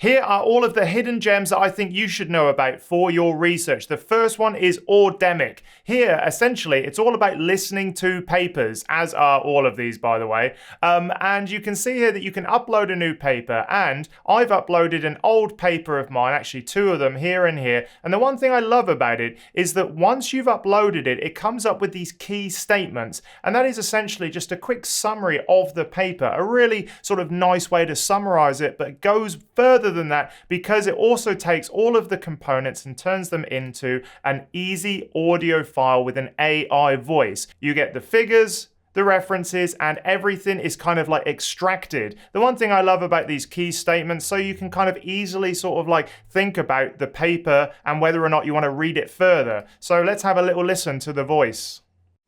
Here are all of the hidden gems that I think you should know about for your research. The first one is Audemic. Here, essentially, it's all about listening to papers, as are all of these, by the way. And you can see here that you can upload a new paper, and I've uploaded an old paper of mine, actually two of them here and here. And the one thing I love about it is that once you've uploaded it, it comes up with these key statements. And that is essentially just a quick summary of the paper, a really sort of nice way to summarize it, but it goes further than that because it also takes all of the components and turns them into an easy audio file with an AI voice. You get the figures, the references, and everything is kind of like extracted. The one thing I love about these key statements, so you can kind of easily sort of like think about the paper and whether or not you want to read it further. So let's have a little listen to the voice.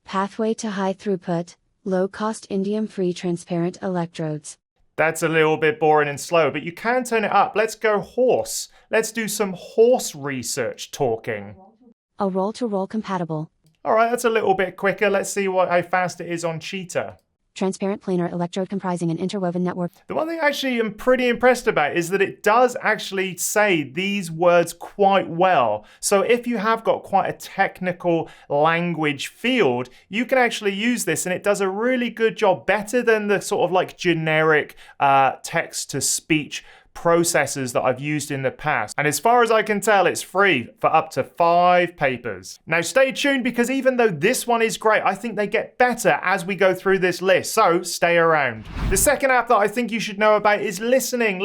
Pathway to high throughput, low-cost indium-free transparent electrodes. That's a little bit boring and slow, but you can turn it up. Let's go horse. Let's do some horse research talking. A roll-to-roll compatible. All right, that's a little bit quicker. Let's see how fast it is on cheetah. Transparent planar electrode comprising an interwoven network. The one thing actually I'm pretty impressed about is that it does actually say these words quite well. So if you have got quite a technical language field, you can actually use this and it does a really good job, better than the sort of like generic text-to-speech processors that I've used in the past. And as far as I can tell, it's free for up to 5 papers. Now stay tuned because even though this one is great, I think they get better as we go through this list, so stay around. The second app that I think you should know about is listening.io.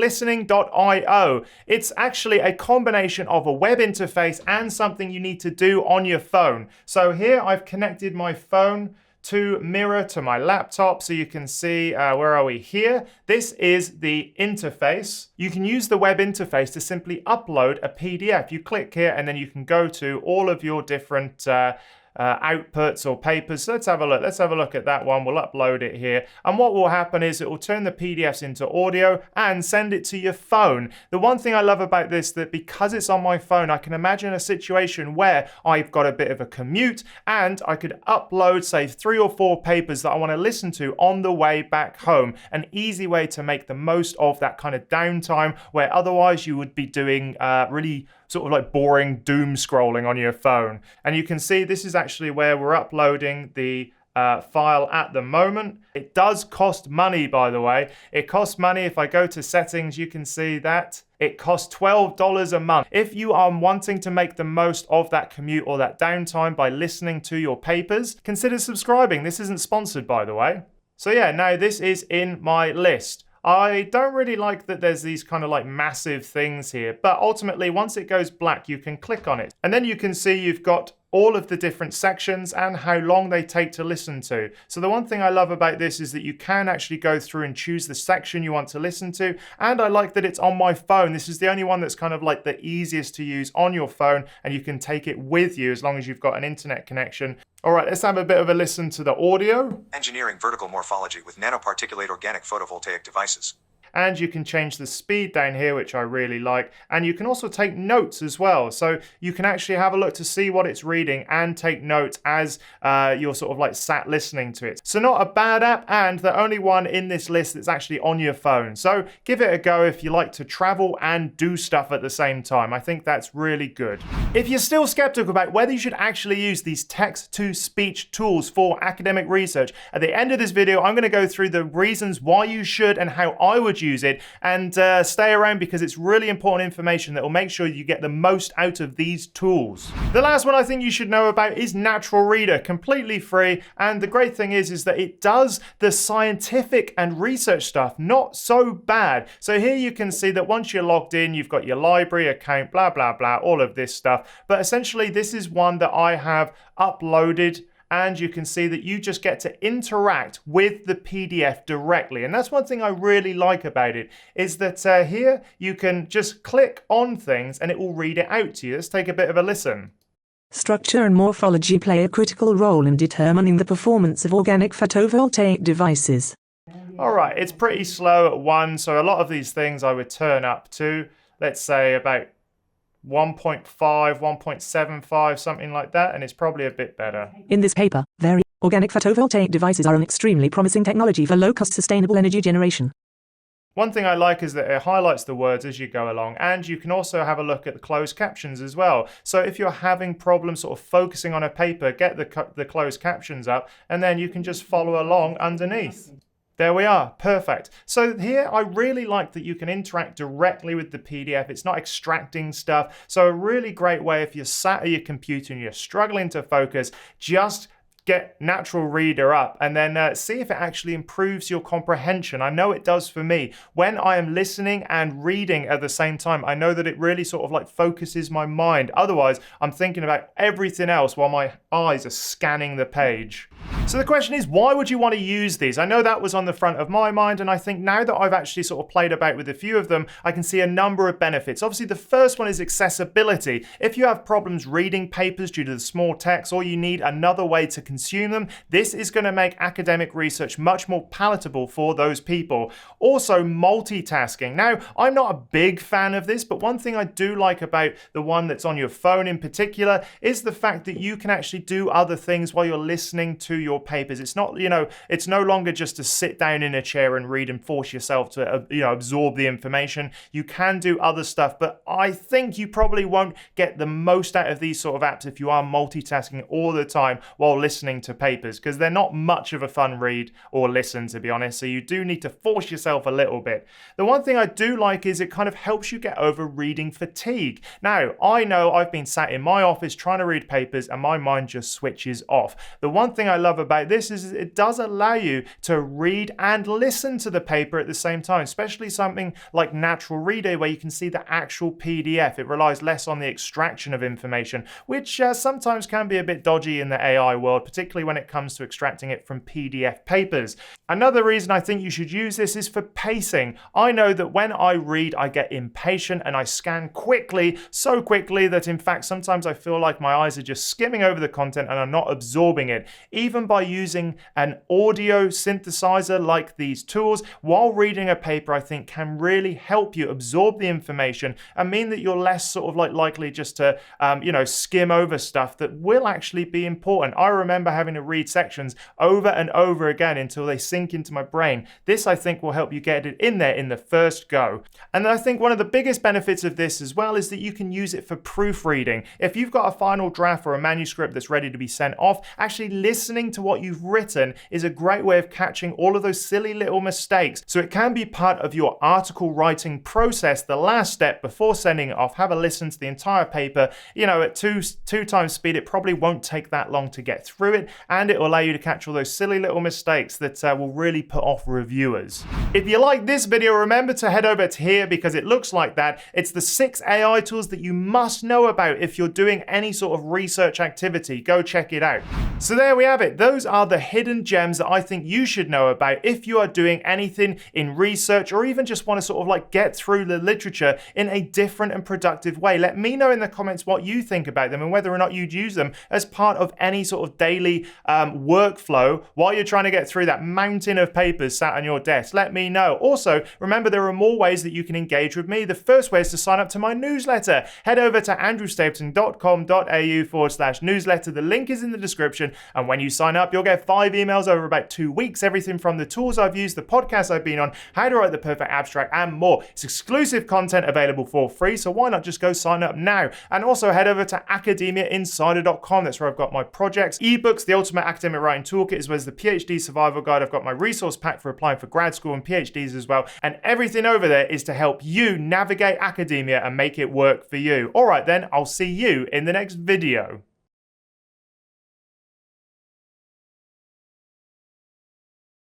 It's actually a combination of a web interface and something you need to do on your phone. So here I've connected my phone to mirror to my laptop so you can see, where are we here? This is the interface. You can use the web interface to simply upload a PDF. You click here and then you can go to all of your different outputs or papers. So let's have a look. Let's have a look at that one. We'll upload it here. And what will happen is it will turn the PDFs into audio and send it to your phone. The one thing I love about this, that because it's on my phone, I can imagine a situation where I've got a bit of a commute and I could upload, say, 3 or 4 papers that I want to listen to on the way back home. An easy way to make the most of that kind of downtime where otherwise you would be doing really sort of like boring doom scrolling on your phone. And you can see this is actually where we're uploading the file at the moment. It does cost money, by the way. It costs money. If I go to settings, you can see that it costs $12 a month. If you are wanting to make the most of that commute or that downtime by listening to your papers, consider subscribing. This isn't sponsored, by the way. So yeah, now this is in my list. I don't really like that there's these kind of like massive things here, but ultimately once it goes black, you can click on it. And then you can see you've got all of the different sections and how long they take to listen to. So the one thing I love about this is that you can actually go through and choose the section you want to listen to. And I like that it's on my phone. This is the only one that's kind of like the easiest to use on your phone, and you can take it with you as long as you've got an internet connection. All right, let's have a bit of a listen to the audio. Engineering vertical morphology with nanoparticulate organic photovoltaic devices. And you can change the speed down here, which I really like. And you can also take notes as well. So you can actually have a look to see what it's reading and take notes as you're sort of like sat listening to it. So not a bad app, and the only one in this list that's actually on your phone. So give it a go if you like to travel and do stuff at the same time. I think that's really good. If you're still skeptical about whether you should actually use these text-to-speech tools for academic research, at the end of this video, I'm going to go through the reasons why you should and how I would use it, and stay around because it's really important information that will make sure you get the most out of these tools. The last one I think you should know about is Natural Reader, completely free, and the great thing is that it does the scientific and research stuff not so bad. So here you can see that once you're logged in, you've got your library account, blah blah blah, all of this stuff, but essentially this is one that I have uploaded, and you can see that you just get to interact with the PDF directly. And that's one thing I really like about it, is that here you can just click on things and it will read it out to you. Let's take a bit of a listen. Structure and morphology play a critical role in determining the performance of organic photovoltaic devices. All right, it's pretty slow at 1, so a lot of these things I would turn up to, let's say about 1.5, 1.75, something like that, and it's probably a bit better. In this paper, organic photovoltaic devices are an extremely promising technology for low-cost sustainable energy generation. One thing I like is that it highlights the words as you go along, and you can also have a look at the closed captions as well. So if you're having problems sort of focusing on a paper, get the closed captions up, and then you can just follow along underneath. There we are, perfect. So here I really like that you can interact directly with the PDF. It's not extracting stuff. So a really great way if you're sat at your computer and you're struggling to focus, just get Natural Reader up and then see if it actually improves your comprehension. I know it does for me. When I am listening and reading at the same time, I know that it really sort of like focuses my mind. Otherwise, I'm thinking about everything else while my eyes are scanning the page. So the question is, why would you want to use these? I know that was on the front of my mind, and I think now that I've actually sort of played about with a few of them, I can see a number of benefits. Obviously, the first one is accessibility. If you have problems reading papers due to the small text, or you need another way to consume them, this is going to make academic research much more palatable for those people. Also, multitasking. Now, I'm not a big fan of this, but one thing I do like about the one that's on your phone in particular is the fact that you can actually do other things while you're listening to your papers. It's not, it's no longer just to sit down in a chair and read and force yourself to, absorb the information. You can do other stuff, but I think you probably won't get the most out of these sort of apps if you are multitasking all the time while listening to papers, because they're not much of a fun read or listen, to be honest. So you do need to force yourself a little bit. The one thing I do like is it kind of helps you get over reading fatigue. Now, I know I've been sat in my office trying to read papers and my mind just switches off. The one thing I love about this is it does allow you to read and listen to the paper at the same time, especially something like Natural Reader where you can see the actual PDF. It relies less on the extraction of information, which sometimes can be a bit dodgy in the AI world, particularly when it comes to extracting it from PDF papers. Another reason I think you should use this is for pacing. I know that when I read, I get impatient and I scan quickly, so quickly that in fact sometimes I feel like my eyes are just skimming over the content and I'm not absorbing it. Even by using an audio synthesizer like these tools while reading a paper, I think can really help you absorb the information and mean that you're less sort of like likely just to skim over stuff that will actually be important. I remember having to read sections over and over again until they sink into my brain. This, I think, will help you get it in there in the first go. And I think one of the biggest benefits of this as well is that you can use it for proofreading. If you've got a final draft or a manuscript that's ready to be sent off, actually listening to what you've written is a great way of catching all of those silly little mistakes. So it can be part of your article writing process, the last step before sending it off. Have a listen to the entire paper. At two times speed, it probably won't take that long to get through it, and it will allow you to catch all those silly little mistakes that will really put off reviewers. If you like this video, remember to head over to here because it looks like that. It's the 6 AI tools that you must know about if you're doing any sort of research activity. Go check it out. So there we have it. Those are the hidden gems that I think you should know about if you are doing anything in research or even just want to sort of like get through the literature in a different and productive way. Let me know in the comments what you think about them and whether or not you'd use them as part of any sort of daily workflow while you're trying to get through that mountain of papers sat on your desk. Let me know. Also, remember there are more ways that you can engage with me. The first way is to sign up to my newsletter. Head over to andrewstapleton.com.au/newsletter. The link is in the description, and when you sign up, you'll get 5 emails over about 2 weeks. Everything from the tools I've used, the podcasts I've been on, how to write the perfect abstract, and more. It's exclusive content available for free, so why not just go sign up now? And also head over to academiainsider.com. That's where I've got my projects, ebooks, the ultimate academic writing toolkit, as well as the PhD survival guide. I've got my resource pack for applying for grad school and PhDs as well. And everything over there is to help you navigate academia and make it work for you. All right then, I'll see you in the next video.